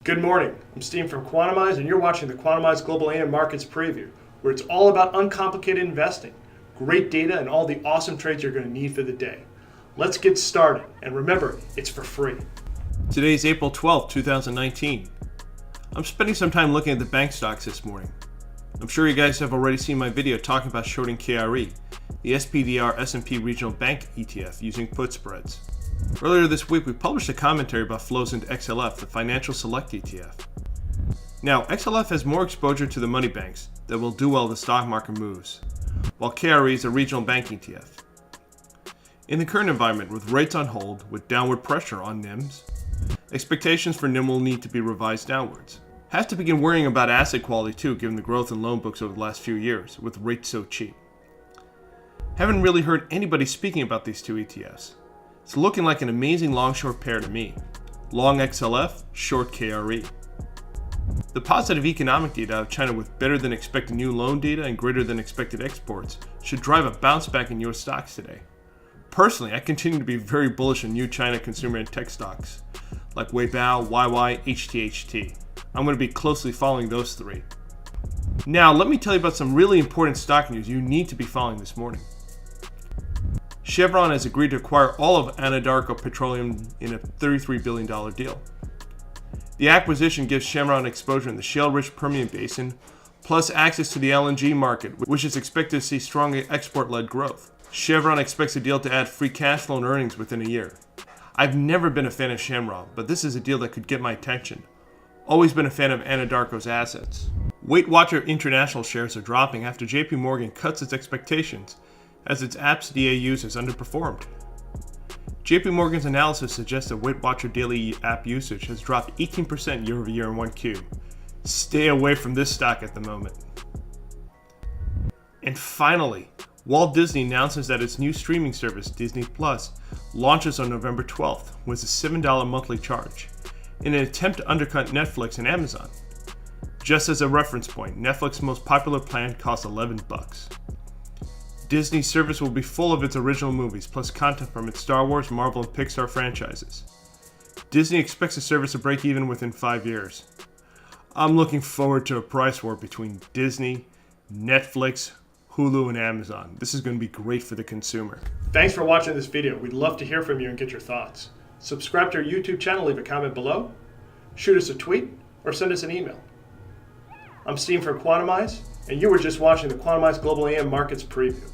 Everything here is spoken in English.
Good morning, I'm Steve from Quantamize and you're watching the Quantamize Global AM Markets Preview, where it's all about uncomplicated investing, great data, and all the awesome trades you're going to need for the day. Let's get started, and remember, it's for free. Today is April 12th, 2019. I'm spending some time looking at the bank stocks this morning. I'm sure you guys have already seen my video talking about shorting KRE, the SPDR S&P Regional Bank ETF using put spreads. Earlier this week, we published a commentary about flows into XLF, the Financial Select ETF. Now, XLF has more exposure to the money banks that will do well if the stock market moves, while KRE is a regional bank ETF. In the current environment, with rates on hold, with downward pressure on NIMs, expectations for NIM will need to be revised downwards. Have to begin worrying about asset quality too, given the growth in loan books over the last few years, with rates so cheap. Haven't really heard anybody speaking about these two ETFs. It's looking like an amazing long-short pair to me. Long XLF, short KRE. The positive economic data out of China with better than expected new loan data and greater than expected exports should drive a bounce back in US stocks today. Personally, I continue to be very bullish on new China consumer and tech stocks, like Weibao, HTHT. I'm going to be closely following those three. Now, let me tell you about some really important stock news you need to be following this morning. Chevron has agreed to acquire all of Anadarko Petroleum in a $33 billion deal. The acquisition gives Chevron exposure in the shale-rich Permian Basin, plus access to the LNG market, which is expected to see strong export-led growth. Chevron expects the deal to add free cash flow and earnings within a year. I've never been a fan of Chevron, but this is a deal that could get my attention. Always been a fan of Anadarko's assets. Weight Watcher International shares are dropping after JP Morgan cuts its expectations as its apps DA users underperformed. JP Morgan's analysis suggests that Weight Watcher daily app usage has dropped 18% year over year in 1Q. Stay away from this stock at the moment. And finally, Walt Disney announces that its new streaming service, Disney Plus, launches on November 12th with a $7 monthly charge, in an attempt to undercut Netflix and Amazon. Just as a reference point, Netflix's most popular plan costs $11. Disney's service will be full of its original movies, plus content from its Star Wars, Marvel, and Pixar franchises. Disney expects the service to break even within 5 years. I'm looking forward to a price war between Disney, Netflix, Hulu, and Amazon. This is going to be great for the consumer. Thanks for watching this video. We'd love to hear from you and get your thoughts. Subscribe to our YouTube channel, leave a comment below, shoot us a tweet, or send us an email. I'm Steve from Quantamize, and you were just watching the Quantamize Global AM Markets Preview.